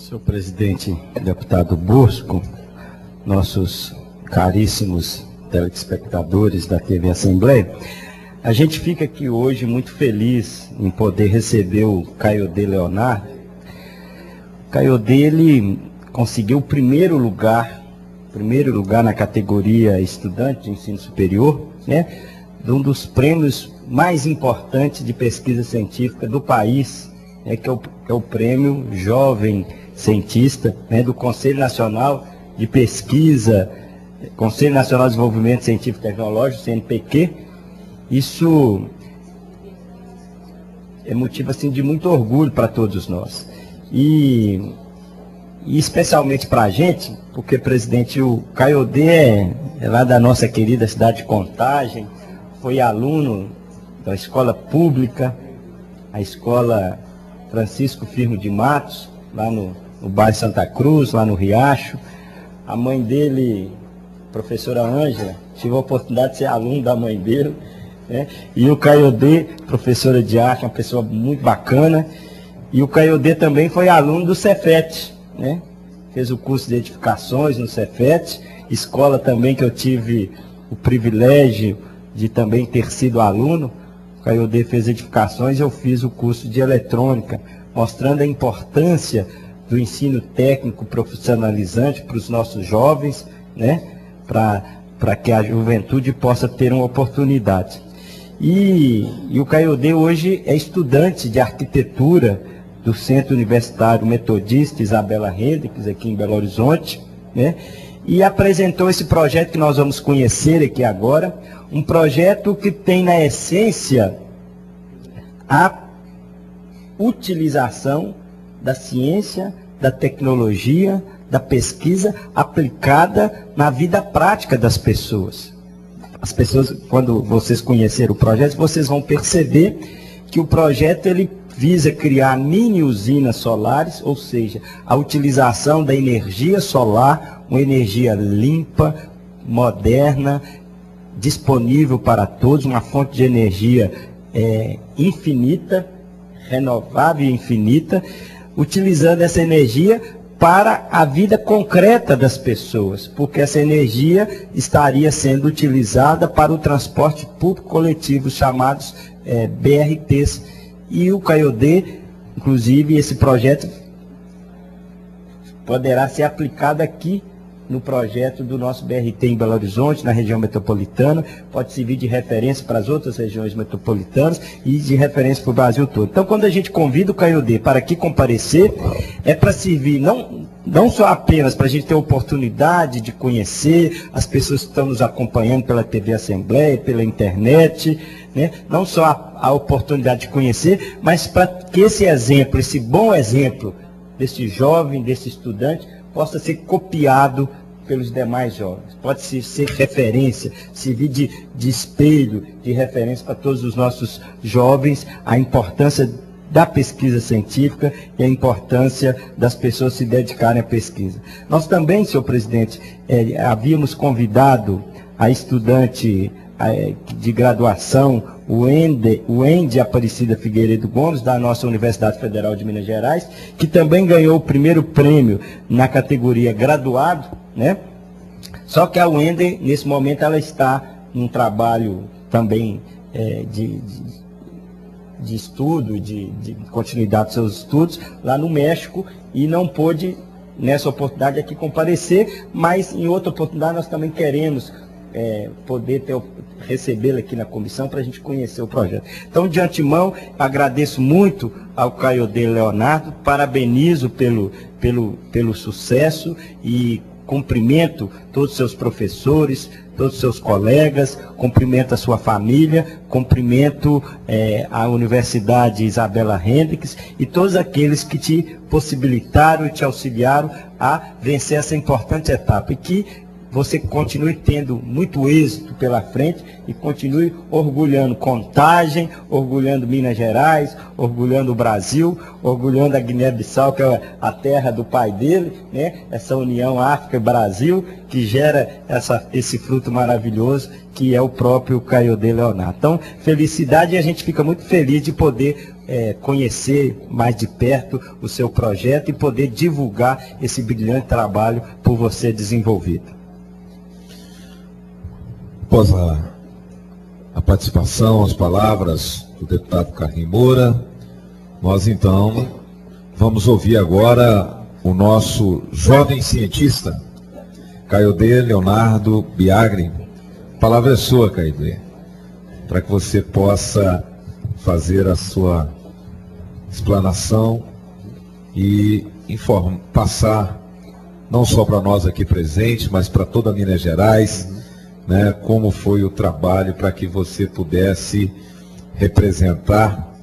Senhor presidente, deputado Bosco, nossos caríssimos telespectadores da TV Assembleia, a gente fica aqui hoje muito feliz em poder receber o Caiodê Leonardo. O Caiodê, ele conseguiu o primeiro lugar na categoria estudante de ensino superior, né, de um dos prêmios mais importantes de pesquisa científica do país, né, que é o prêmio Jovem Cientista, né, do Conselho Nacional de Pesquisa, Conselho Nacional de Desenvolvimento Científico e Tecnológico, CNPq. Isso é motivo assim, de muito orgulho para todos nós. E especialmente para a gente, porque, presidente, o Caiodê é lá da nossa querida cidade de Contagem, foi aluno da escola pública, a escola Francisco Firmo de Matos, lá no bairro Santa Cruz, lá no Riacho. A mãe dele, professora Ângela, tive a oportunidade de ser aluno da mãe dele, né? E o Caiodê, professora de arte, uma pessoa muito bacana. E o Caiodê também foi aluno do Cefet, né? Fez o curso de edificações no Cefet, escola também que eu tive o privilégio de também ter sido aluno. O Caiodê fez edificações, eu fiz o curso de eletrônica, mostrando a importância do ensino técnico profissionalizante para os nossos jovens, né? Para que a juventude possa ter uma oportunidade. E o Caiodê hoje é estudante de arquitetura do Centro Universitário Metodista Isabela Hendricks, aqui em Belo Horizonte, né? E apresentou esse projeto que nós vamos conhecer aqui agora, um projeto que tem na essência a utilização da ciência, da tecnologia, da pesquisa aplicada na vida prática das pessoas. As pessoas, quando vocês conhecerem o projeto, vocês vão perceber que o projeto ele visa criar mini usinas solares, ou seja, a utilização da energia solar, uma energia limpa, moderna, disponível para todos, uma fonte de energia infinita, renovável e infinita, utilizando essa energia para a vida concreta das pessoas, porque essa energia estaria sendo utilizada para o transporte público coletivo, chamados BRTs. E o Caiodê, inclusive, esse projeto poderá ser aplicado aqui no projeto do nosso BRT em Belo Horizonte, na região metropolitana, pode servir de referência para as outras regiões metropolitanas e de referência para o Brasil todo. Então, quando a gente convida o Caiodê para aqui comparecer, é para servir não só apenas para a gente ter a oportunidade de conhecer as pessoas que estão nos acompanhando pela TV Assembleia, pela internet, né? Não só a oportunidade de conhecer, mas para que esse exemplo, esse bom exemplo desse jovem, desse estudante, possa ser copiado pelos demais jovens. Pode ser referência, servir de espelho, de referência para todos os nossos jovens, a importância da pesquisa científica e a importância das pessoas se dedicarem à pesquisa. Nós também, senhor presidente, havíamos convidado a estudante de graduação, o Ende Aparecida Figueiredo Gomes, da nossa Universidade Federal de Minas Gerais, que também ganhou o primeiro prêmio na categoria graduado, né? Só que a Wende, nesse momento, ela está num trabalho também de estudo, de continuidade dos seus estudos, lá no México, e não pôde, nessa oportunidade, aqui comparecer, mas em outra oportunidade nós também queremos poder recebê-la aqui na comissão para a gente conhecer o projeto. Então, de antemão, agradeço muito ao Caiodê Leonardo, parabenizo pelo sucesso e cumprimento todos os seus professores, todos os seus colegas, cumprimento a sua família, cumprimento a Universidade Isabela Hendricks e todos aqueles que te possibilitaram e te auxiliaram a vencer essa importante etapa. E que você continue tendo muito êxito pela frente e continue orgulhando Contagem, orgulhando Minas Gerais, orgulhando o Brasil, orgulhando a Guiné-Bissau, que é a terra do pai dele, né? Essa união África e Brasil, que gera esse fruto maravilhoso, que é o próprio Kayode Leonardo. Então, felicidade, e a gente fica muito feliz de poder conhecer mais de perto o seu projeto e poder divulgar esse brilhante trabalho por você desenvolvido. Após a participação, as palavras do deputado Carlinhos Moura, nós então vamos ouvir agora o nosso jovem cientista, Kayode Leonardo Biagri. A palavra é sua, Kayode, para que você possa fazer a sua explanação e passar não só para nós aqui presentes, mas para toda Minas Gerais, né, como foi o trabalho para que você pudesse representar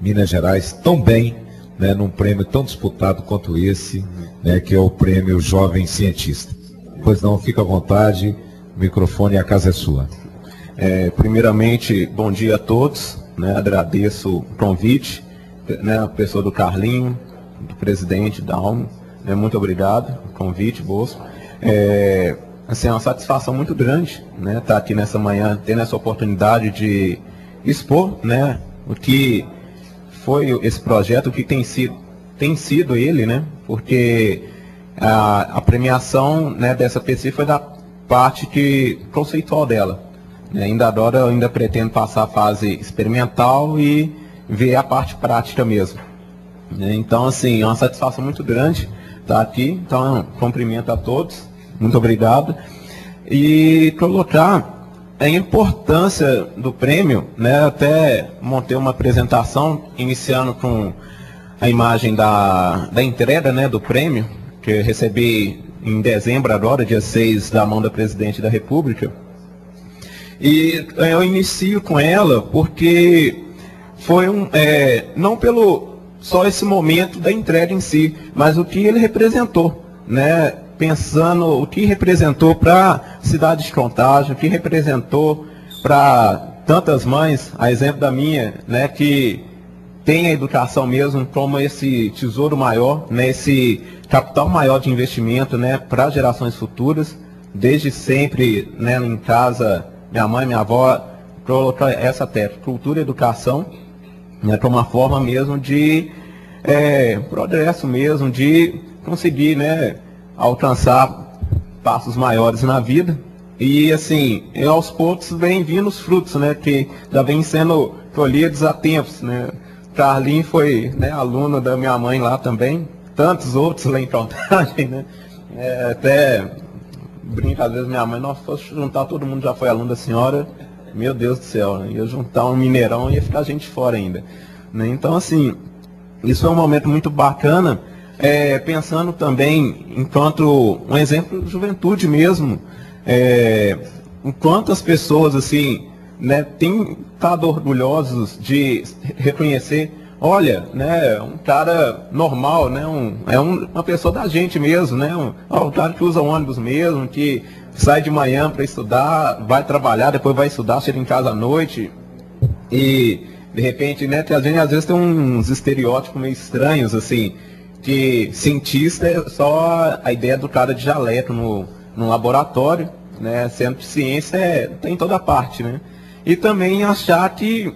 Minas Gerais tão bem, né, num prêmio tão disputado quanto esse, né, que é o prêmio Jovem Cientista. Pois não, fica à vontade, o microfone e a casa é sua. Primeiramente, bom dia a todos, né, agradeço o convite, né, a pessoa do Carlinho, do presidente da ALMO, né, muito obrigado, convite, Bosco. Assim, é uma satisfação muito grande, né, estar aqui nessa manhã, tendo essa oportunidade de expor, né, o que foi esse projeto, o que tem sido ele, né, porque a premiação, né, dessa pesquisa foi da parte conceitual dela. Agora eu ainda pretendo passar a fase experimental e ver a parte prática mesmo. Então, assim, é uma satisfação muito grande estar aqui, então cumprimento a todos. Muito obrigado. E colocar a importância do prêmio, né? Até montei uma apresentação, iniciando com a imagem da entrega, né, do prêmio, que eu recebi em dezembro agora, dia 6, da mão da Presidente da República. E eu inicio com ela porque foi não pelo só esse momento da entrega em si, mas o que ele representou, né? Pensando o que representou para a cidade de Contagem, o que representou para tantas mães, a exemplo da minha, né, que tem a educação mesmo como esse tesouro maior, né, esse capital maior de investimento, né, para gerações futuras. Desde sempre, né, em casa, minha mãe, minha avó, colocou essa técnica, cultura e educação, né, como uma forma mesmo de progresso mesmo, de conseguir, né, alcançar passos maiores na vida. E assim, aos poucos vem vindo os frutos, né, que já vem sendo colhidos há tempos, né. Carlinhos foi, né, aluno da minha mãe lá também, tantos outros lá em Contagem, né. Até brinco às vezes, minha mãe, nós fosse juntar todo mundo já foi aluno da senhora, meu Deus do céu, né, ia juntar um mineirão e ia ficar gente fora ainda, né. Então assim, isso é um momento muito bacana. Pensando também, enquanto um exemplo de juventude mesmo, enquanto as pessoas assim, né, têm estado orgulhosos de reconhecer, olha, né, um cara normal, né, uma pessoa da gente mesmo, né, um cara que usa ônibus mesmo, que sai de manhã para estudar, vai trabalhar, depois vai estudar, chega em casa à noite e de repente, né, que às vezes tem uns estereótipos meio estranhos assim, que cientista é só a ideia do cara de jaleco no laboratório, né, sendo que ciência tem toda parte, né, e também achar que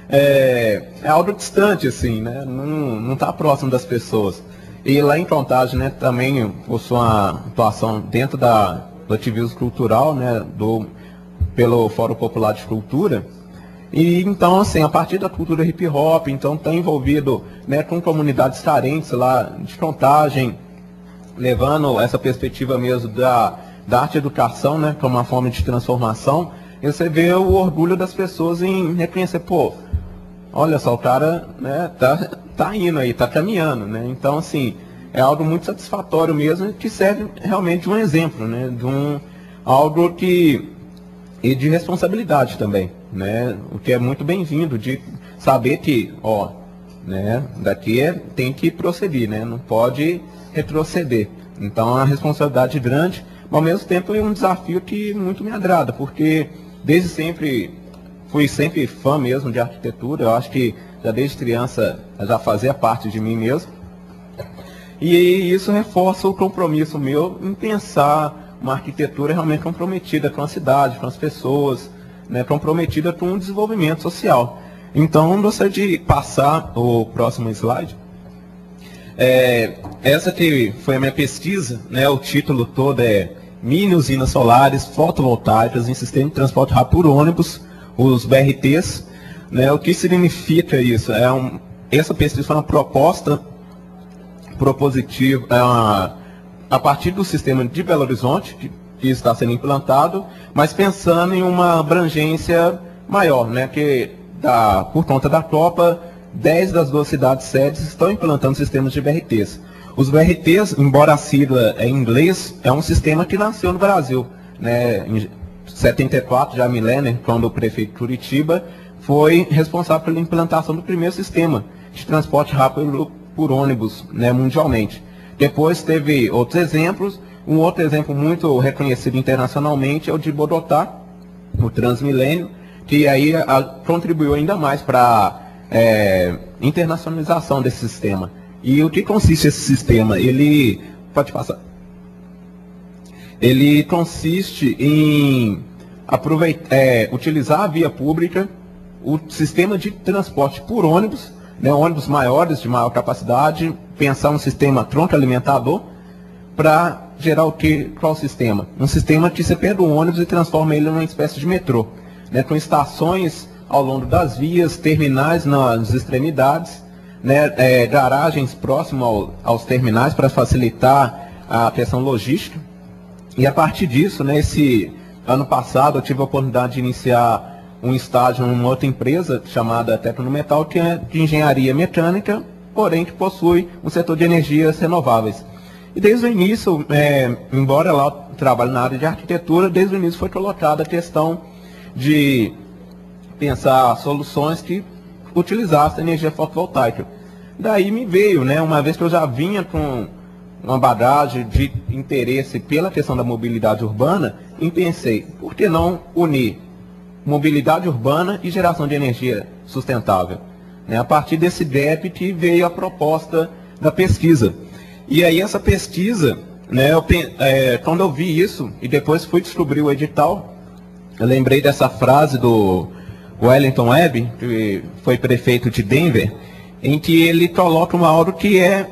é algo distante, assim, né, não está próximo das pessoas. E lá em Contagem, né, também possui uma atuação dentro do ativismo cultural, né, pelo Fórum Popular de Cultura. E então, assim, a partir da cultura hip hop, então está envolvido, né, com comunidades carentes lá de Contagem, levando essa perspectiva mesmo da arte e educação, né, como uma forma de transformação. E você vê o orgulho das pessoas em reconhecer, pô, olha só, o cara, né, tá indo aí, tá caminhando, né. Então, assim, é algo muito satisfatório mesmo, que serve realmente de um exemplo, né, algo e de responsabilidade também, né, o que é muito bem-vindo, de saber que, ó, né, daqui tem que prosseguir, né, não pode retroceder. Então, é uma responsabilidade grande, mas ao mesmo tempo é um desafio que muito me agrada, porque desde sempre fui sempre fã mesmo de arquitetura. Eu acho que já desde criança já fazia parte de mim mesmo. E isso reforça o compromisso meu em pensar uma arquitetura realmente comprometida com a cidade, com as pessoas, né, comprometida com o desenvolvimento social. Então, eu gostaria de passar o próximo slide. Essa que foi a minha pesquisa, né, o título todo é Mini usinas solares fotovoltaicas em sistema de transporte rápido por ônibus, os BRTs. Né, o que significa isso? Essa pesquisa foi uma proposta propositiva a partir do sistema de Belo Horizonte, que está sendo implantado, mas pensando em uma abrangência maior, né, que por conta da Copa, 10 das 12 cidades sedes estão implantando sistemas de BRTs. Os BRTs, embora a sigla é em inglês, é um sistema que nasceu no Brasil, né, em 74, já milênio, quando o prefeito Curitiba foi responsável pela implantação do primeiro sistema de transporte rápido por ônibus, né, mundialmente. Depois teve outros exemplos. Um outro exemplo muito reconhecido internacionalmente é o de Bogotá, o Transmilênio, que aí contribuiu ainda mais para a internacionalização desse sistema. E o que consiste esse sistema? Ele consiste em utilizar a via pública, o sistema de transporte por ônibus, né, ônibus maiores, de maior capacidade, pensar um sistema tronco alimentador para gerar qual sistema? Um sistema que você pega o ônibus e transforma ele numa espécie de metrô, né, com estações ao longo das vias, terminais nas extremidades, né, garagens próximas aos terminais para facilitar a questão logística. E a partir disso, né, esse ano passado eu tive a oportunidade de iniciar um estágio em uma outra empresa chamada Tecnometal, que é de engenharia mecânica, porém que possui um setor de energias renováveis. E desde o início, embora lá eu trabalhe na área de arquitetura, desde o início foi colocada a questão de pensar soluções que utilizassem energia fotovoltaica. Daí me veio, né, uma vez que eu já vinha com uma bagagem de interesse pela questão da mobilidade urbana, e pensei, por que não unir mobilidade urbana e geração de energia sustentável? Né, a partir desse gap que veio a proposta da pesquisa. E aí essa pesquisa, né, quando eu vi isso, e depois fui descobrir o edital, eu lembrei dessa frase do Wellington Webb, que foi prefeito de Denver, em que ele coloca algo que é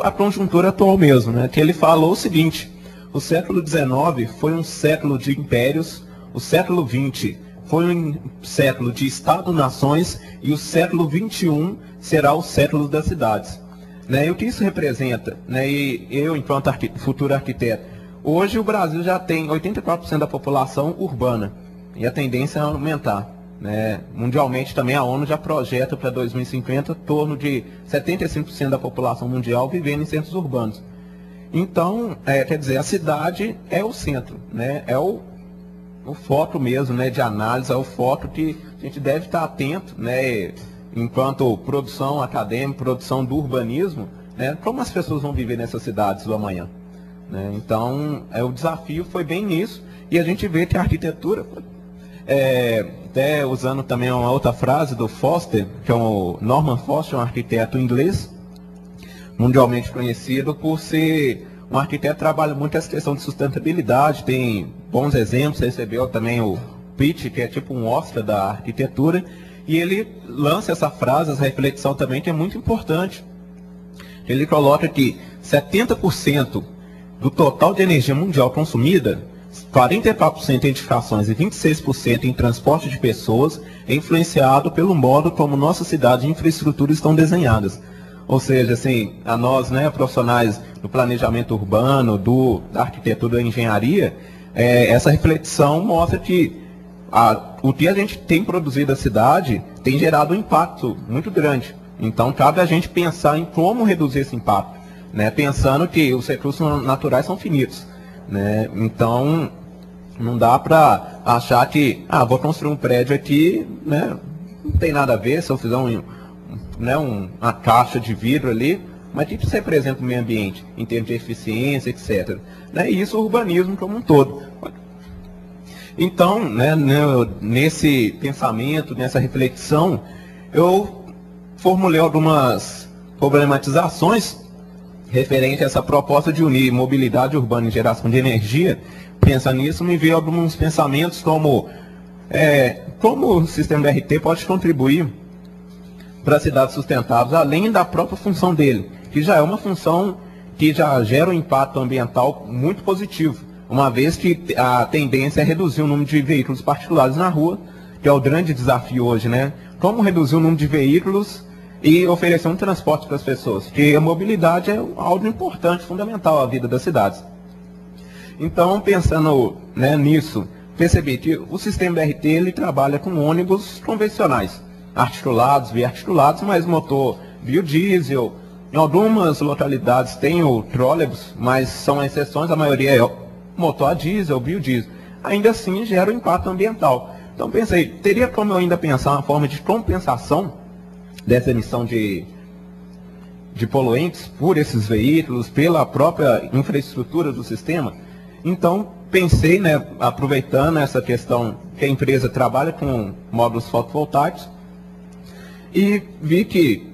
a conjuntura atual mesmo, né, que ele falou o seguinte: o século XIX foi um século de impérios, o século XX foi um século de Estado-nações e o século XXI será o século das cidades. Né, e o que isso representa? Né, e eu, enquanto futuro arquiteto, hoje o Brasil já tem 84% da população urbana e a tendência é aumentar. Né, mundialmente também a ONU já projeta para 2050 em torno de 75% da população mundial vivendo em centros urbanos. Então, quer dizer, a cidade é o centro, né, é o foco mesmo, né, de análise, é o foco que a gente deve estar atento, né, enquanto produção acadêmica, produção do urbanismo, né, como as pessoas vão viver nessas cidades do amanhã. Né? Então, o desafio foi bem nisso, e a gente vê que a arquitetura, até usando também uma outra frase do Foster, que é o Norman Foster, um arquiteto inglês, mundialmente conhecido por ser um arquiteto que trabalha muito essa questão de sustentabilidade, tem bons exemplos, recebeu também o Pitt, que é tipo um Oscar da arquitetura, e ele lança essa frase, essa reflexão também, que é muito importante. Ele coloca que 70% do total de energia mundial consumida, 44% em edificações e 26% em transporte de pessoas, é influenciado pelo modo como nossa cidade e infraestrutura estão desenhadas. Ou seja, assim, a nós, né, profissionais do planejamento urbano, da arquitetura, da engenharia, essa reflexão mostra que o que a gente tem produzido na cidade tem gerado um impacto muito grande. Então, cabe a gente pensar em como reduzir esse impacto, né, pensando que os recursos naturais são finitos. Né, então, não dá para achar que, vou construir um prédio aqui, né, não tem nada a ver, se eu fizer uma caixa de vidro ali, mas o que isso representa o meio ambiente, em termos de eficiência, etc. Né? E isso o urbanismo como um todo. Então, né, nesse pensamento, nessa reflexão, eu formulei algumas problematizações referente a essa proposta de unir mobilidade urbana e geração de energia. Pensando nisso, me veio alguns pensamentos como o sistema BRT pode contribuir para cidades sustentáveis, além da própria função dele, que já é uma função que já gera um impacto ambiental muito positivo, uma vez que a tendência é reduzir o número de veículos particulares na rua, que é o grande desafio hoje, né? Como reduzir o número de veículos e oferecer um transporte para as pessoas, porque a mobilidade é algo importante, fundamental à vida das cidades. Então, pensando, né, nisso, percebi que o sistema BRT ele trabalha com ônibus convencionais, articulados, biarticulados, mas motor biodiesel. Em algumas localidades tem o trólebus, mas são exceções, a maioria é motor a diesel, biodiesel. Ainda assim gera um impacto ambiental. Então pensei, teria como eu ainda pensar uma forma de compensação dessa emissão de poluentes por esses veículos, pela própria infraestrutura do sistema? Então pensei, né, aproveitando essa questão que a empresa trabalha com módulos fotovoltaicos, e vi que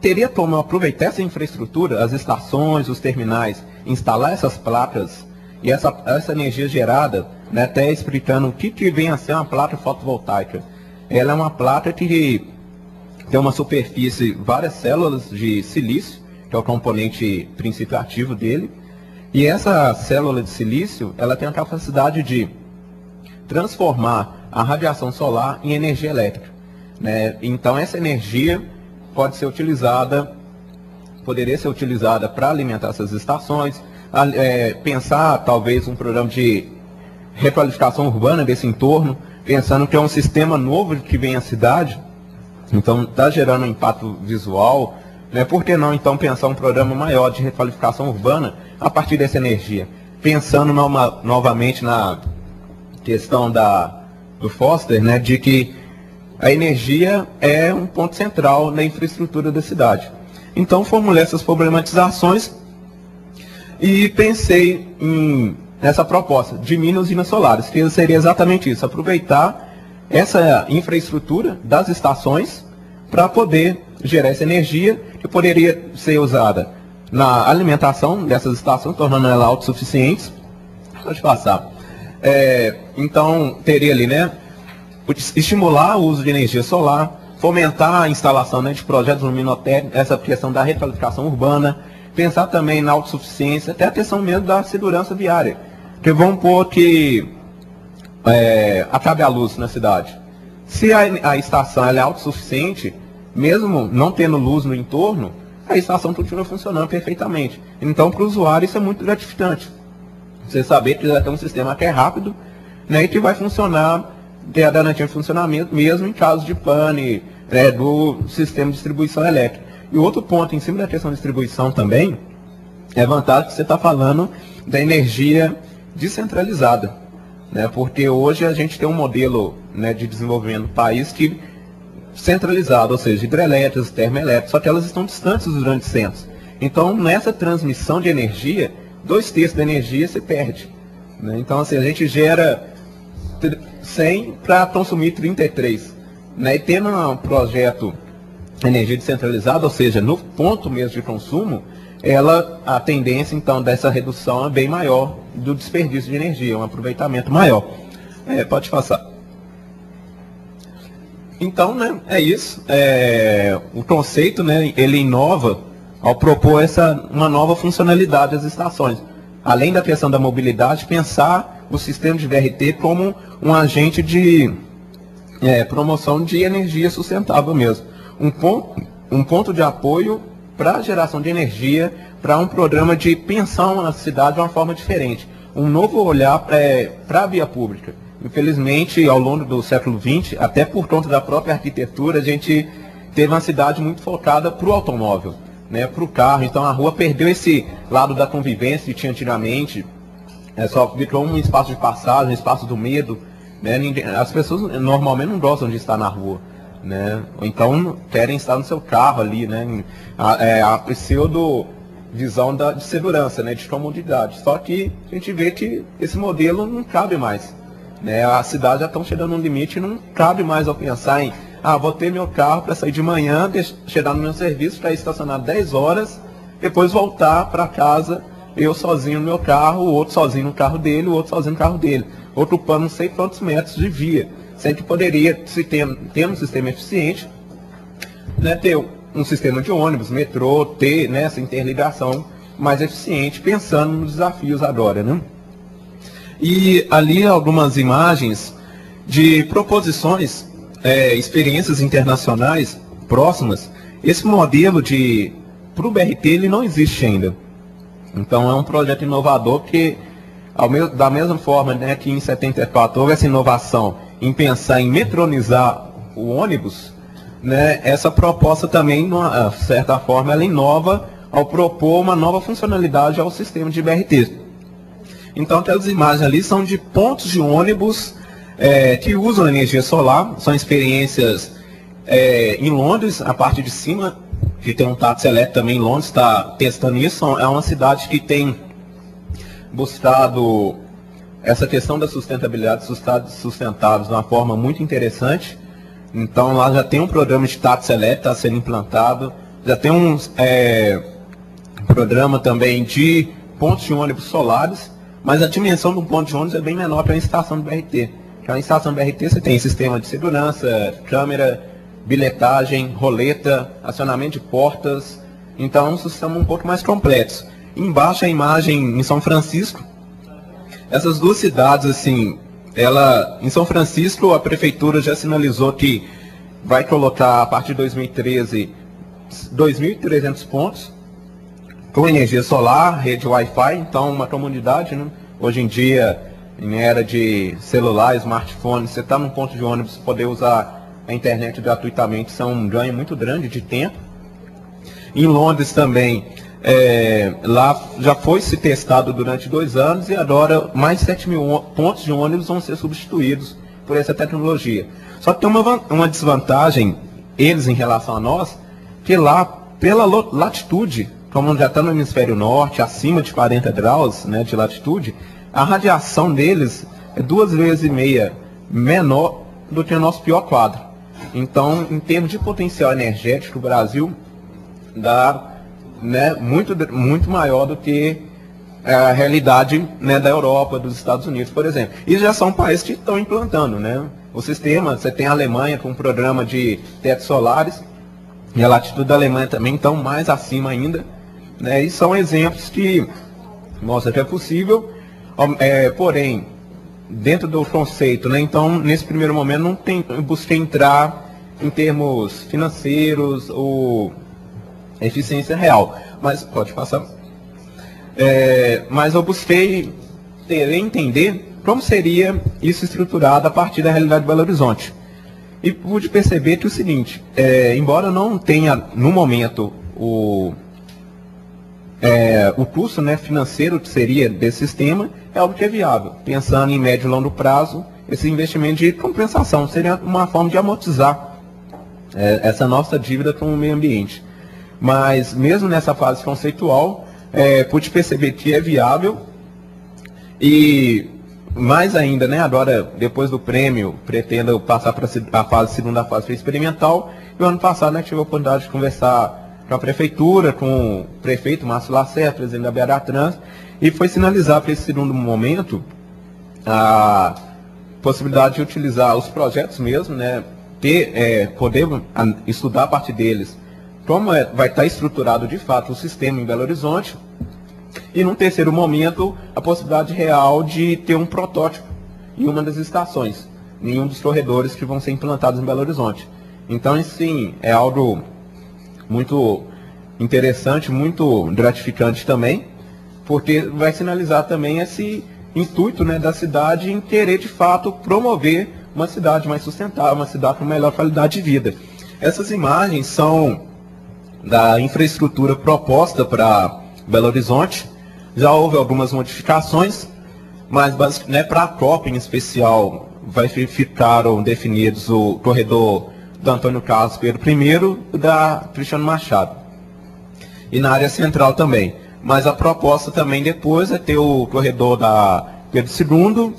teria como aproveitar essa infraestrutura, as estações, os terminais, instalar essas placas e essa energia gerada, né, até explicando o que vem a ser uma placa fotovoltaica. Ela é uma placa que tem uma superfície, várias células de silício, que é o componente princípio ativo dele, e essa célula de silício, ela tem a capacidade de transformar a radiação solar em energia elétrica. Né? Então essa energia pode ser utilizada, poderia ser utilizada para alimentar essas estações, pensar talvez um programa de requalificação urbana desse entorno, pensando que é um sistema novo que vem à cidade, então está gerando um impacto visual, né? Por que não então pensar um programa maior de requalificação urbana a partir dessa energia? Pensando novamente na questão do Foster, né, de que a energia é um ponto central na infraestrutura da cidade. Então formulei essas problematizações e pensei nessa proposta de mini usinas solares, que seria exatamente isso, aproveitar essa infraestrutura das estações para poder gerar essa energia que poderia ser usada na alimentação dessas estações, tornando elas autossuficientes. Pode passar. Então teria ali, né, estimular o uso de energia solar, fomentar a instalação, né, de projetos luminotécnicos, essa questão da requalificação urbana, pensar também na autossuficiência, até a questão mesmo da segurança viária, que vão pôr que acabe a luz na cidade. Se a estação ela é autossuficiente, mesmo não tendo luz no entorno, a estação continua funcionando perfeitamente. Então, para o usuário, isso é muito gratificante. Você saber que já tem um sistema que é rápido, né, e que vai funcionar, ter a garantia de funcionamento mesmo em caso de pane, né, do sistema de distribuição elétrica. E outro ponto em cima da questão de distribuição também, é a vantagem que você está falando da energia descentralizada, né, porque hoje a gente tem um modelo, né, de desenvolvimento do país que centralizado, ou seja, hidrelétricas, termoelétricas, só que elas estão distantes dos grandes centros. Então, nessa transmissão de energia, 2/3 da energia se perde. Né? Então, assim, a gente gera 100 para consumir 33. Né? E tendo um projeto de energia descentralizada, ou seja, no ponto mesmo de consumo, a tendência, então, dessa redução é bem maior do desperdício de energia, um aproveitamento maior. Pode passar. Então, né, é isso. O conceito, né, ele inova ao propor uma nova funcionalidade das estações. Além da questão da mobilidade, pensar o sistema de VRT como um agente de promoção de energia sustentável mesmo. Um ponto de apoio para a geração de energia, para um programa de pensão na cidade de uma forma diferente. Um novo olhar para a via pública. Infelizmente, ao longo do século XX, até por conta da própria arquitetura, a gente teve uma cidade muito focada para o automóvel, né, para o carro. Então a rua perdeu esse lado da convivência que tinha antigamente, só virou um espaço de passagem, um espaço do medo. Né, as pessoas normalmente não gostam de estar na rua. né? Ou então querem estar no seu carro ali, né? A pseudo visão de segurança, né? De comodidade. Só que a gente vê que esse modelo não cabe mais, né? As cidades já estão chegando no limite e não cabe mais ao pensar em vou ter meu carro para sair de manhã, chegar no meu serviço, para estacionar 10 horas, depois voltar para casa, eu sozinho no meu carro, o outro sozinho no carro dele, o outro sozinho no carro dele, ocupando não sei quantos metros de via. Sendo que poderia, se ter um sistema eficiente, né, ter um sistema de ônibus, metrô, ter, né, essa interligação mais eficiente, pensando nos desafios agora, né? E ali algumas imagens de proposições, experiências internacionais próximas. Esse modelo para o BRT ele não existe ainda. Então é um projeto inovador que, da mesma forma, né, que em 74 houve essa inovação em pensar em metronizar o ônibus, né, essa proposta também, de uma certa forma, ela inova ao propor uma nova funcionalidade ao sistema de BRT. Então aquelas imagens ali são de pontos de ônibus que usam energia solar, são experiências em Londres, a parte de cima, que tem um táxi elétrico também em Londres, está testando isso. É uma cidade que tem buscado essa questão da sustentabilidade, sustentáveis de uma forma muito interessante. Então lá já tem um programa de táxi elétrico está sendo implantado, já tem um programa também de pontos de ônibus solares, mas a dimensão do ponto de ônibus é bem menor para a estação do BRT. Porque na estação do BRT você tem sistema de segurança, câmera, bilhetagem, roleta, acionamento de portas. Então é um sistema um pouco mais complexo. Embaixo a imagem em São Francisco. Essas duas cidades, assim, em São Francisco a prefeitura já sinalizou que vai colocar a partir de 2013 2.300 pontos com energia solar, rede Wi-Fi. Então uma comunidade, né? Hoje em dia, em era de celular, smartphone, você está num ponto de ônibus, poder usar a internet gratuitamente, isso é um ganho muito grande de tempo. Em Londres também, lá já foi se testado durante 2 anos e agora mais 7.000 pontos de ônibus vão ser substituídos por essa tecnologia. Só que tem uma desvantagem, eles em relação a nós, que lá, pela latitude, como já está no hemisfério norte, acima de 40 graus, né, de latitude, a radiação deles é 2,5 vezes menor do que o nosso pior quadro. Então, em termos de potencial energético, o Brasil dá, né, muito maior do que a realidade, né, da Europa, dos Estados Unidos, por exemplo. E já são países que estão implantando, né, o sistema. Você tem a Alemanha com um programa de tetos solares, e a latitude da Alemanha também estão mais acima ainda, né, e são exemplos que mostram que é possível, porém, dentro do conceito, né? Então, nesse primeiro momento, eu busquei entrar em termos financeiros ou eficiência real. Mas, pode passar. Mas eu busquei entender como seria isso estruturado a partir da realidade de Belo Horizonte. E pude perceber que o seguinte, embora não tenha, no momento, o custo, né, financeiro que seria desse sistema, é algo que é viável. Pensando em médio e longo prazo, esse investimento de compensação seria uma forma de amortizar essa nossa dívida com o meio ambiente. Mas mesmo nessa fase conceitual, pude perceber que é viável e mais ainda, né, agora depois do prêmio, pretendo passar para a segunda fase experimental. E o ano passado, né, tive a oportunidade de conversar com a prefeitura, com o prefeito Márcio Lacerda, presidente da Bearatrans, e foi sinalizar para esse segundo momento a possibilidade de utilizar os projetos mesmo, né, poder estudar a partir deles como vai estar estruturado de fato o sistema em Belo Horizonte, e num terceiro momento a possibilidade real de ter um protótipo em uma das estações, em um dos corredores que vão ser implantados em Belo Horizonte. Então, sim, é algo muito interessante, muito gratificante também, porque vai sinalizar também esse intuito, né, da cidade em querer de fato promover uma cidade mais sustentável, uma cidade com melhor qualidade de vida. Essas imagens são da infraestrutura proposta para Belo Horizonte. Já houve algumas modificações, mas, né, para a Copa em especial ficaram definidos o corredor da Antônio Carlos Pedro I e da Cristiano Machado. E na área central também. Mas a proposta também depois é ter o corredor da Pedro II,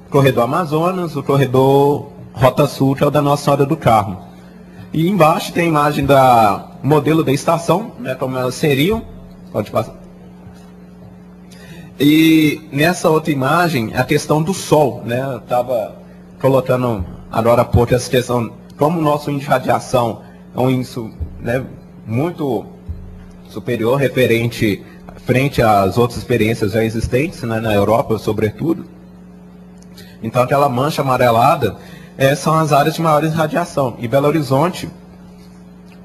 o corredor Amazonas, o corredor Rota Sul, que é o da Nossa Senhora do Carmo. E embaixo tem a imagem da modelo da estação, né, como elas seriam. Pode passar. E nessa outra imagem, a questão do Sol, né? Eu estava colocando agora há pouco essa questão, como o nosso índice de radiação é um índice, né, muito superior referente frente às outras experiências já existentes, né, na Europa, sobretudo. Então, aquela mancha amarelada são as áreas de maior radiação. E Belo Horizonte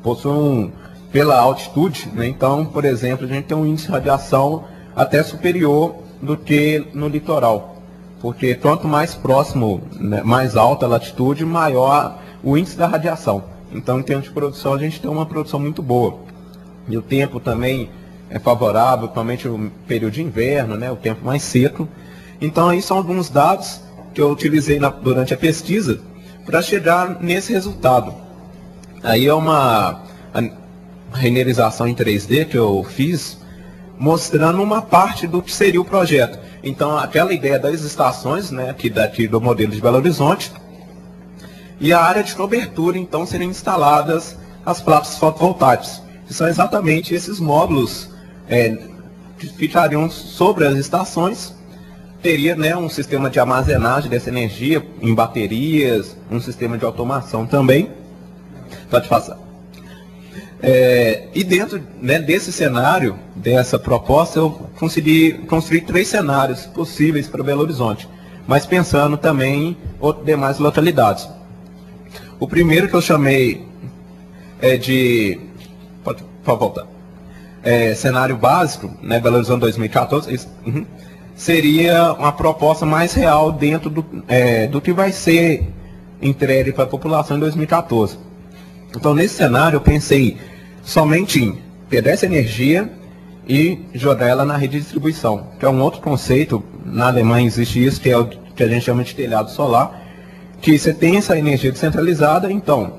possui, pela altitude, né, então, por exemplo, a gente tem um índice de radiação até superior do que no litoral. Porque quanto mais próximo, né, mais alta a latitude, maior o índice da radiação. Então, em termos de produção, a gente tem uma produção muito boa. E o tempo também é favorável, principalmente o período de inverno, né, o tempo mais seco. Então, aí são alguns dados que eu utilizei durante a pesquisa para chegar nesse resultado. Aí é uma renderização em 3D que eu fiz, mostrando uma parte do que seria o projeto. Então, aquela ideia das estações, né, que daqui do modelo de Belo Horizonte, e a área de cobertura, então, seriam instaladas as placas fotovoltaicas, que são exatamente esses módulos que ficariam sobre as estações. Teria, né, um sistema de armazenagem dessa energia em baterias, um sistema de automação também. Pode passar. E dentro, né, desse cenário, dessa proposta, eu consegui construir 3 cenários possíveis para Belo Horizonte, mas pensando também em demais localidades. O primeiro que eu chamei de... Pode voltar. Cenário básico, né, Belo Horizonte 2014, seria uma proposta mais real dentro do que vai ser entregue para a população em 2014. Então, nesse cenário, eu pensei somente em pegar essa energia e jogar ela na rede de distribuição, que é um outro conceito. Na Alemanha existe isso, que é o que a gente chama de telhado solar, que você tem essa energia descentralizada, então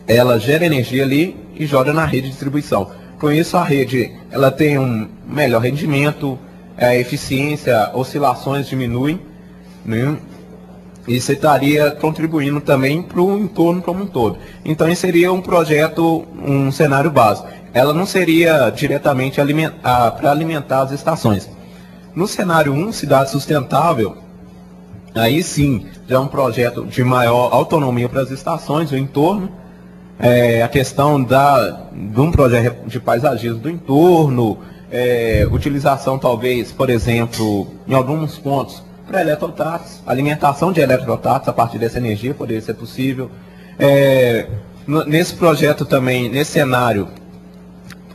ela gera energia ali e joga na rede de distribuição. Com isso, a rede ela tem um melhor rendimento, a eficiência, oscilações diminuem, né? E você estaria contribuindo também para o entorno como um todo. Então, esse seria um projeto, um cenário básico. Ela não seria diretamente para alimentar as estações. No cenário 1, cidade sustentável, aí sim, já é um projeto de maior autonomia para as estações, o entorno. A questão de um projeto de paisagismo do entorno, utilização talvez, por exemplo, em alguns pontos, para eletrotáxis, alimentação de eletrotáxis a partir dessa energia poderia ser possível. Nesse projeto também, nesse cenário,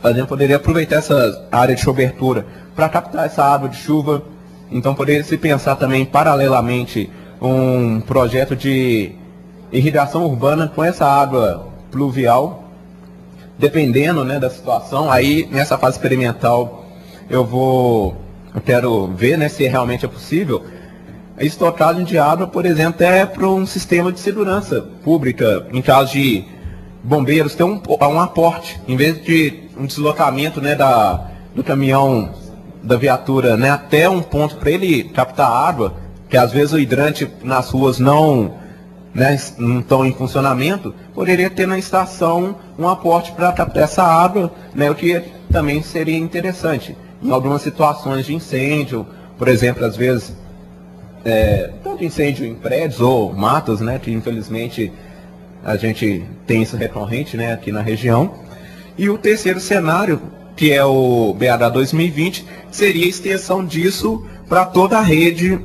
a gente poderia aproveitar essa área de cobertura para captar essa água de chuva. Então poderia se pensar também paralelamente um projeto de irrigação urbana com essa água pluvial, dependendo, né, da situação. Aí nessa fase experimental eu quero ver, né, se realmente é possível a estocagem de água, por exemplo, para um sistema de segurança pública, em caso de bombeiros, ter um aporte, em vez de um deslocamento, né, do caminhão, da viatura, né, até um ponto para ele captar água, que às vezes o hidrante nas ruas não estão em funcionamento, poderia ter na estação um aporte para captar essa água, né, o que também seria interessante. Em algumas situações de incêndio, por exemplo, às vezes, tanto incêndio em prédios ou matas, né, que infelizmente a gente tem isso recorrente, né, aqui na região. E o terceiro cenário, que é o BH 2020, seria a extensão disso para toda a rede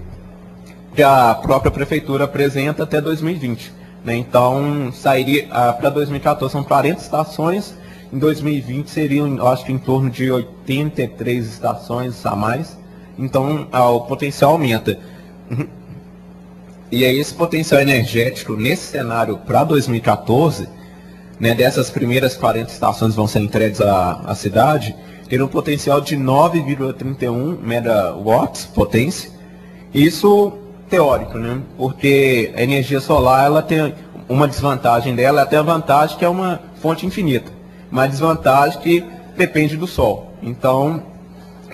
que a própria prefeitura apresenta até 2020. Né? Então, sairia para 2014 são 40 estações, em 2020 seriam, eu acho que em torno de 83 estações a mais. Então, o potencial aumenta. E aí esse potencial energético, nesse cenário para 2014, né, dessas primeiras 40 estações vão ser entregues à cidade, teria um potencial de 9,31 megawatts potência. Isso teórico, né? Porque a energia solar ela tem uma desvantagem dela, até a vantagem que é uma fonte infinita, mas desvantagem que depende do sol. Então,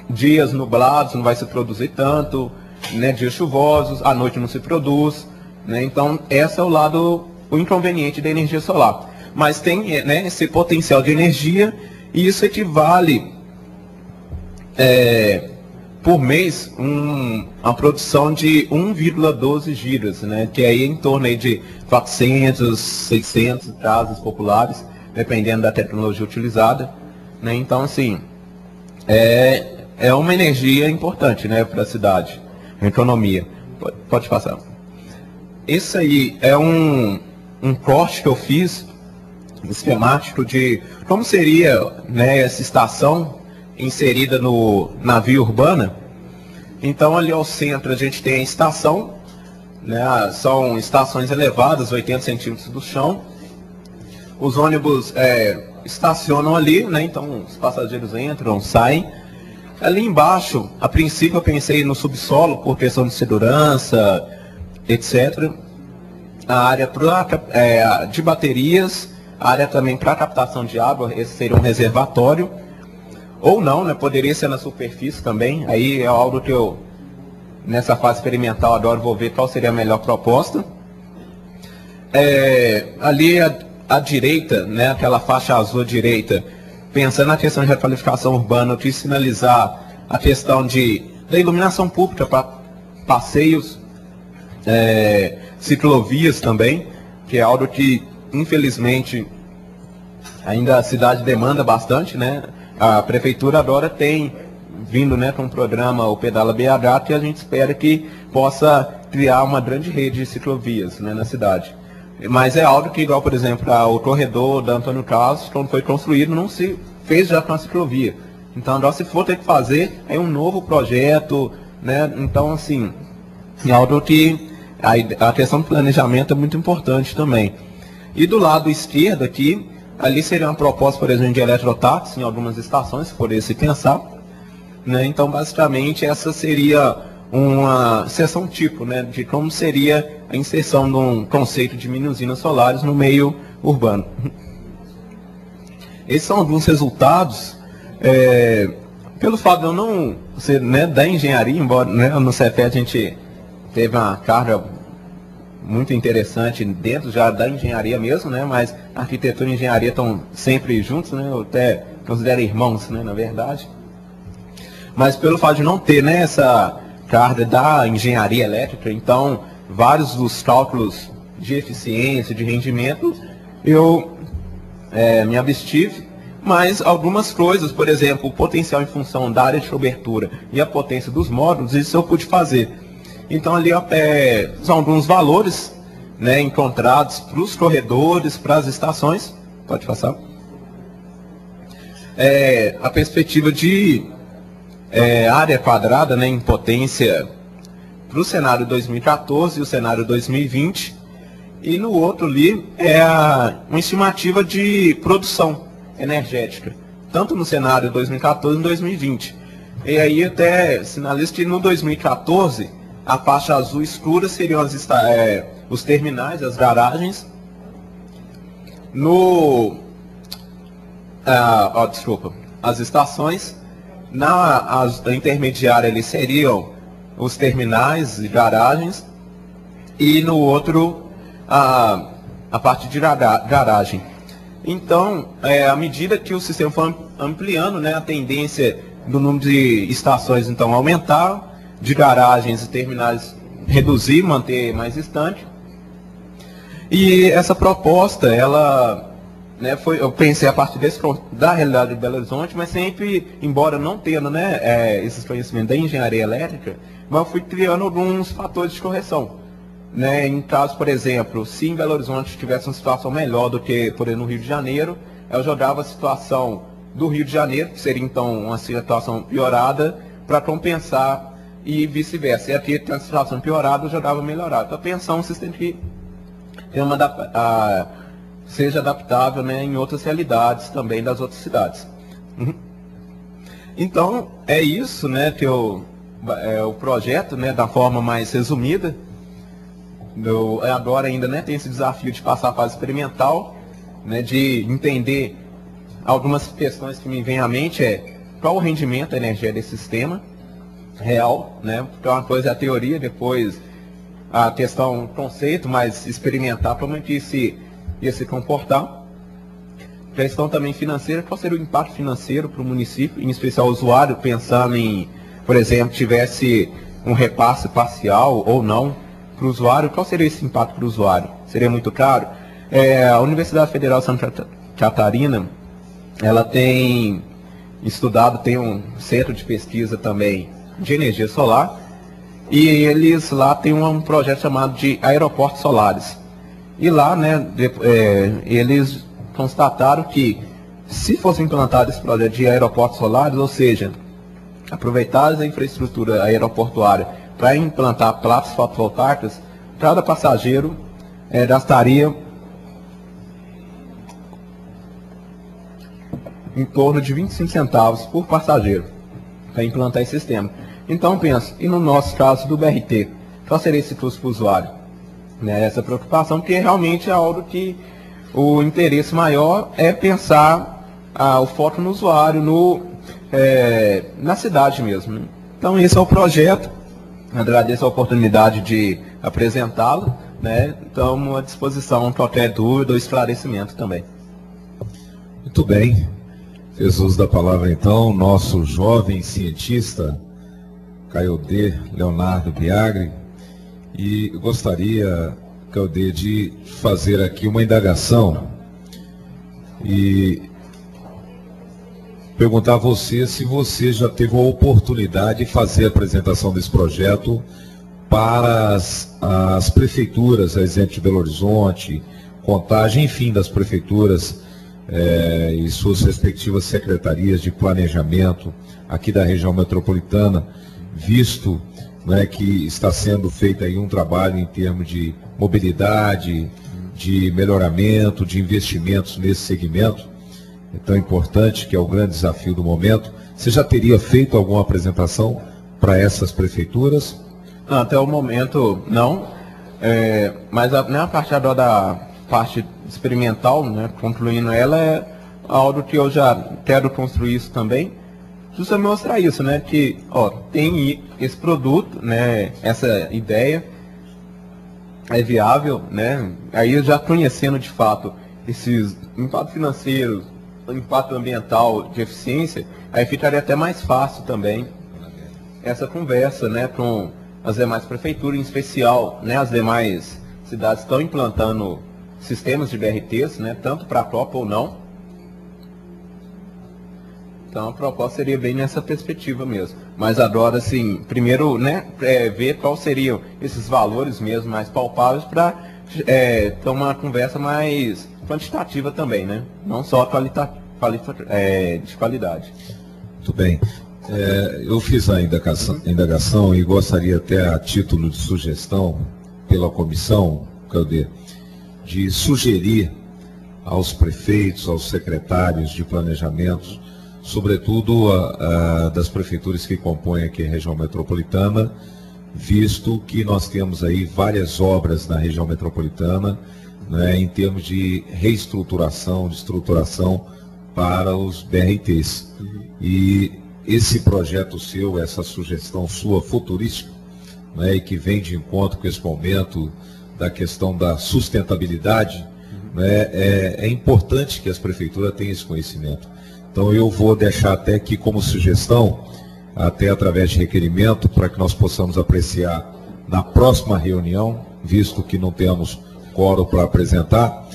dias nublados não vai se produzir tanto, né, dias chuvosos, à noite não se produz, né, então esse é o inconveniente da energia solar. Mas tem, né, esse potencial de energia, e isso equivale por mês a produção de 1,12 gigas, né, que é aí em torno aí de 400, 600 casas populares, dependendo da tecnologia utilizada, né. Então, assim, é uma energia importante, né, para a cidade, a economia. Pode passar. Esse aí é um corte que eu fiz, esquemático, de como seria, né, essa estação inserida na via urbana. Então, ali ao centro a gente tem a estação, né, são estações elevadas, 80 centímetros do chão. Os ônibus estacionam ali, né, então os passageiros entram, saem. Ali embaixo, a princípio eu pensei no subsolo, por questão de segurança, etc. A área de baterias, a área também para captação de água, esse seria um reservatório. Ou não, né, poderia ser na superfície também. Aí é algo que eu, nessa fase experimental, agora vou ver qual seria a melhor proposta. Ali à direita, né, aquela faixa azul à direita, pensando na questão de requalificação urbana, eu quis sinalizar a questão da iluminação pública para passeios, ciclovias também, que é algo que, infelizmente, ainda a cidade demanda bastante, né? A prefeitura agora tem vindo, né, com um programa, o Pedala BH, que a gente espera que possa criar uma grande rede de ciclovias, né, na cidade. Mas é algo que, igual, por exemplo, o corredor da Antônio Carlos, quando foi construído, não se fez já com a ciclovia. Então, agora, se for ter que fazer, é um novo projeto, né? Então, assim, é algo que a questão do planejamento é muito importante também. E do lado esquerdo aqui, ali seria uma proposta, por exemplo, de eletrotáxi em algumas estações, se for esse pensar, né? Então, basicamente, essa seria uma seção tipo, né, de como seria a inserção de um conceito de mini usinas solares no meio urbano. Esses são alguns resultados. Pelo fato de eu não ser, né, da engenharia, embora, né, no CEPE a gente teve uma carga muito interessante dentro já da engenharia mesmo, né, mas arquitetura e engenharia estão sempre juntos, né, eu até considero irmãos, né, na verdade. Mas pelo fato de não ter, né, essa carga da engenharia elétrica, então vários dos cálculos de eficiência, de rendimento, eu me abstive, mas algumas coisas, por exemplo, o potencial em função da área de cobertura e a potência dos módulos, isso eu pude fazer. Então ali são alguns valores, né, encontrados para os corredores, para as estações. Pode passar. A perspectiva de área quadrada, né, em potência para o cenário 2014 e o cenário 2020. E no outro ali uma estimativa de produção energética, tanto no cenário 2014 e 2020. E aí até sinalizo que no 2014, a faixa azul escura seriam os terminais, as garagens. As estações. Na intermediária ali seriam os terminais e garagens. E no outro, a parte de garagem. Então, à medida que o sistema foi ampliando, né, a tendência do número de estações então aumentar, de garagens e terminais reduzir, manter mais distante. E essa proposta, ela, né, eu pensei a partir da realidade de Belo Horizonte, mas sempre, embora não tendo, né, esses conhecimentos da engenharia elétrica, mas eu fui criando alguns fatores de correção. Né, em caso, por exemplo, se em Belo Horizonte tivesse uma situação melhor do que, por exemplo, no Rio de Janeiro, eu jogava a situação do Rio de Janeiro, que seria então uma situação piorada, para compensar e vice-versa. E aqui tem uma situação piorada, eu jogava melhorada. Então, pensar um sistema que seja adaptável, né, em outras realidades também das outras cidades. Então, é isso, né, que o projeto, né, da forma mais resumida. agora ainda, né, tem esse desafio de passar a fase experimental, né, de entender algumas questões que me vêm à mente, qual o rendimento da energia desse sistema real, né, porque uma coisa é a teoria, depois a questão, conceito, mas experimentar provavelmente ia se comportar. Questão também financeira, qual seria o impacto financeiro para o município, em especial o usuário, pensando em, por exemplo, tivesse um repasse parcial ou não para o usuário, qual seria esse impacto para o usuário? Seria muito caro? A Universidade Federal de Santa Catarina, ela tem estudado, tem um centro de pesquisa também de energia solar, e eles lá têm um projeto chamado de aeroportos solares. E lá, né, eles constataram que, se fosse implantado esse projeto de aeroportos solares, ou seja, aproveitar a infraestrutura aeroportuária para implantar placas fotovoltaicas, cada passageiro gastaria em torno de 25 centavos por passageiro para implantar esse sistema. Então, penso, e no nosso caso do BRT, qual seria esse custo para o usuário? Né, essa preocupação, porque realmente é algo que o interesse maior é pensar o foco no usuário, na cidade mesmo. Né? Então, esse é o projeto. Agradeço a oportunidade de apresentá-lo. Né? Então, à disposição, qualquer dúvida ou esclarecimento também. Muito bem. Fez uso da palavra, então, nosso jovem cientista, Caiodê Leonardo Biagri, e eu gostaria, Caiodê, de fazer aqui uma indagação e perguntar a você se você já teve a oportunidade de fazer a apresentação desse projeto para as prefeituras, a exemplo de Belo Horizonte, Contagem, enfim, das prefeituras e suas respectivas secretarias de planejamento aqui da região metropolitana, visto, né, que está sendo feito aí um trabalho em termos de mobilidade, de melhoramento, de investimentos nesse segmento, é tão importante, que é o grande desafio do momento. Você já teria feito alguma apresentação para essas prefeituras? Não, até o momento não, mas a partir agora da parte experimental, né, concluindo ela, é algo que eu já quero construir isso também, justamente mostrar isso, né, que tem esse produto, né, essa ideia é viável, né, aí já conhecendo de fato esses impactos financeiros, impacto ambiental, de eficiência, aí ficaria até mais fácil também essa conversa, né, com as demais prefeituras, em especial, né, as demais cidades estão implantando sistemas de BRTs, né, tanto para a Copa ou não. Então a proposta seria bem nessa perspectiva mesmo. Mas agora, assim, primeiro, né, ver quais seriam esses valores mesmo mais palpáveis para ter uma conversa mais quantitativa também, né? Não só de qualidade. Muito bem. Eu fiz a indagação e gostaria até, a título de sugestão pela comissão, Caiodê, de sugerir aos prefeitos, aos secretários de planejamento, sobretudo das prefeituras que compõem aqui a região metropolitana, visto que nós temos aí várias obras na região metropolitana, né, em termos de reestruturação, de estruturação para os BRTs. E esse projeto seu, essa sugestão sua futurística, né, e que vem de encontro com esse momento da questão da sustentabilidade, né, é importante que as prefeituras tenham esse conhecimento. Então eu vou deixar até aqui como sugestão, até através de requerimento, para que nós possamos apreciar na próxima reunião, visto que não temos quórum para apresentar,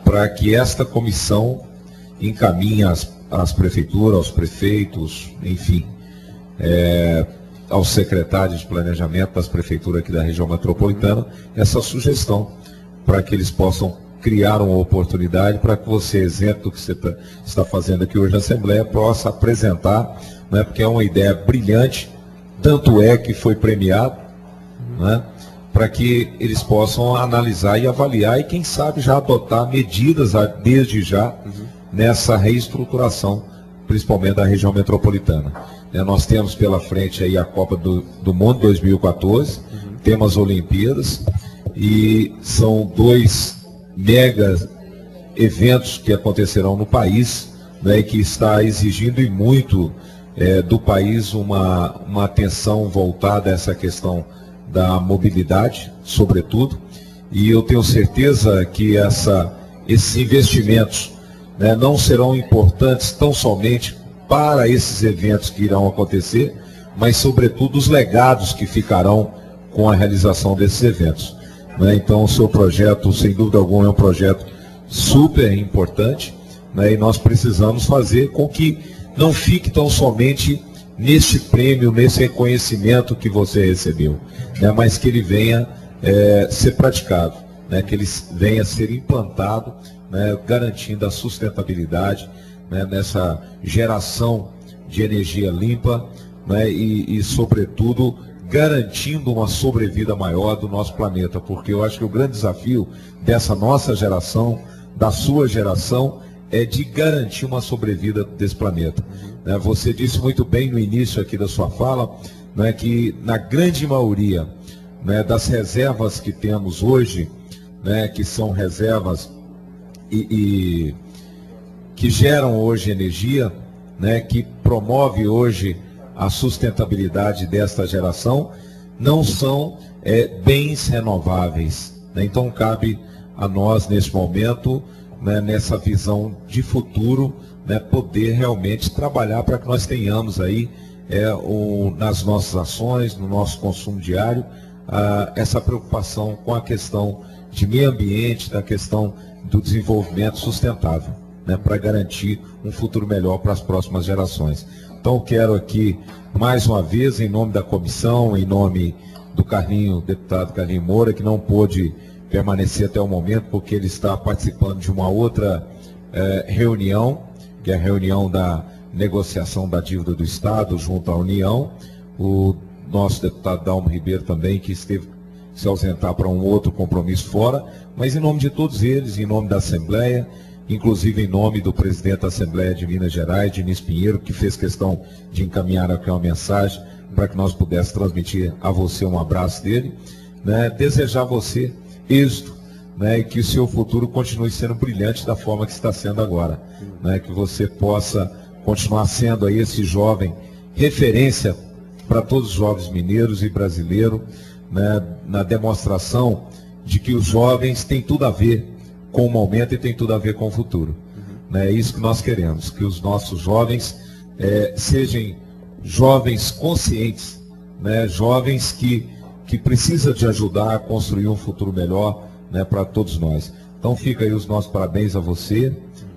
para que esta comissão encaminhe às prefeituras, aos prefeitos, enfim, aos secretários de planejamento das prefeituras aqui da região metropolitana, essa sugestão, para que eles possam criar uma oportunidade para que você, exemplo do que você está fazendo aqui hoje na Assembleia, possa apresentar, né, porque é uma ideia brilhante, tanto é que foi premiado, né, para que eles possam analisar e avaliar e, quem sabe, já adotar medidas desde já nessa reestruturação, principalmente da região metropolitana. Nós temos pela frente aí a Copa do Mundo 2014, temos as Olimpíadas, e são 2 mega eventos que acontecerão no país, né, que está exigindo e muito do país uma atenção voltada a essa questão da mobilidade, sobretudo, e eu tenho certeza que esses investimentos, né, não serão importantes tão somente para esses eventos que irão acontecer, mas sobretudo os legados que ficarão com a realização desses eventos, né? Então o seu projeto, sem dúvida alguma, é um projeto super importante, né, e nós precisamos fazer com que não fique tão somente neste prêmio, nesse reconhecimento que você recebeu, né, mas que ele venha ser praticado, né, que ele venha ser implantado, né, garantindo a sustentabilidade, né, nessa geração de energia limpa, né, e sobretudo, garantindo uma sobrevida maior do nosso planeta, porque eu acho que o grande desafio dessa nossa geração, da sua geração, é de garantir uma sobrevida desse planeta. Né, você disse muito bem no início aqui da sua fala, né, que na grande maioria, né, das reservas que temos hoje, né, que são reservas e que geram hoje energia, né, que promove hoje a sustentabilidade desta geração, não são bens renováveis, né? Então cabe a nós nesse momento, né, nessa visão de futuro, né, poder realmente trabalhar para que nós tenhamos aí nas nossas ações, no nosso consumo diário, essa preocupação com a questão de meio ambiente, da questão do desenvolvimento sustentável, né, para garantir um futuro melhor para as próximas gerações. Então quero aqui, mais uma vez, em nome da comissão, em nome do deputado Carlinho Moura, que não pôde permanecer até o momento, porque ele está participando de uma outra reunião, que é a reunião da negociação da dívida do Estado junto à União. O nosso deputado Dalmo Ribeiro também, que esteve se ausentar para um outro compromisso fora, mas em nome de todos eles, em nome da Assembleia, inclusive em nome do presidente da Assembleia de Minas Gerais, Diniz Pinheiro, que fez questão de encaminhar aqui uma mensagem para que nós pudéssemos transmitir a você um abraço dele, né, desejar a você êxito, né, e que o seu futuro continue sendo brilhante da forma que está sendo agora, né, que você possa continuar sendo aí esse jovem referência para todos os jovens mineiros e brasileiros, né, na demonstração de que os jovens têm tudo a ver com o momento e tem tudo a ver com o futuro. É isso que nós queremos, que os nossos jovens sejam jovens conscientes, né, jovens que precisam de ajudar a construir um futuro melhor, né, para todos nós. Então fica aí os nossos parabéns a você,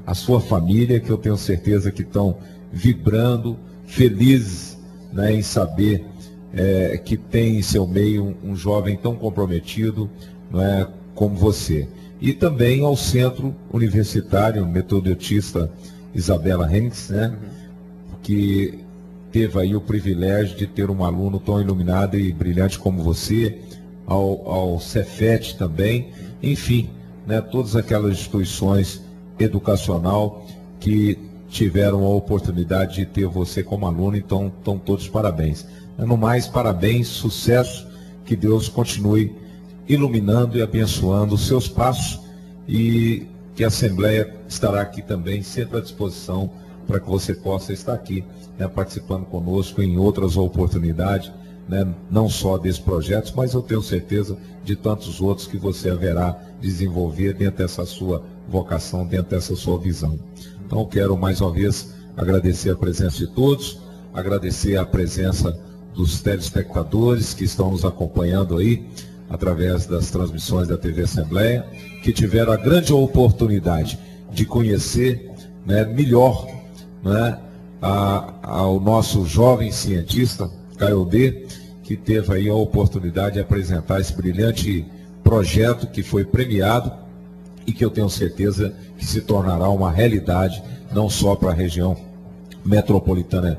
a sua família, que eu tenho certeza que estão vibrando, felizes, né, em saber que tem em seu meio um jovem tão comprometido, né, como você. E também ao Centro Universitário Metodista Isabela Henriques, né, que teve aí o privilégio de ter um aluno tão iluminado e brilhante como você, ao Cefet também, enfim, né, todas aquelas instituições educacional que tiveram a oportunidade de ter você como aluno, então estão todos parabéns. No mais, parabéns, sucesso, que Deus continue iluminando e abençoando os seus passos, e que a Assembleia estará aqui também, sempre à disposição, para que você possa estar aqui, né, participando conosco em outras oportunidades, né, não só desses projetos, mas eu tenho certeza de tantos outros que você haverá desenvolver dentro dessa sua vocação, dentro dessa sua visão. Então, quero mais uma vez agradecer a presença de todos, agradecer a presença dos telespectadores que estão nos acompanhando aí, através das transmissões da TV Assembleia, que tiveram a grande oportunidade de conhecer, né, melhor, né, ao nosso jovem cientista, Caiodê, que teve aí a oportunidade de apresentar esse brilhante projeto que foi premiado e que eu tenho certeza que se tornará uma realidade, não só para a região metropolitana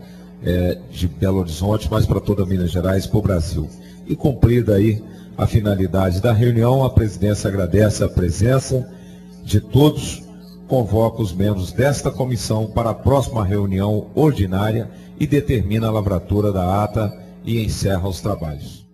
de Belo Horizonte, mas para toda Minas Gerais e para o Brasil. E cumprida aí a finalidade da reunião, a presidência agradece a presença de todos, convoca os membros desta comissão para a próxima reunião ordinária e determina a lavratura da ata e encerra os trabalhos.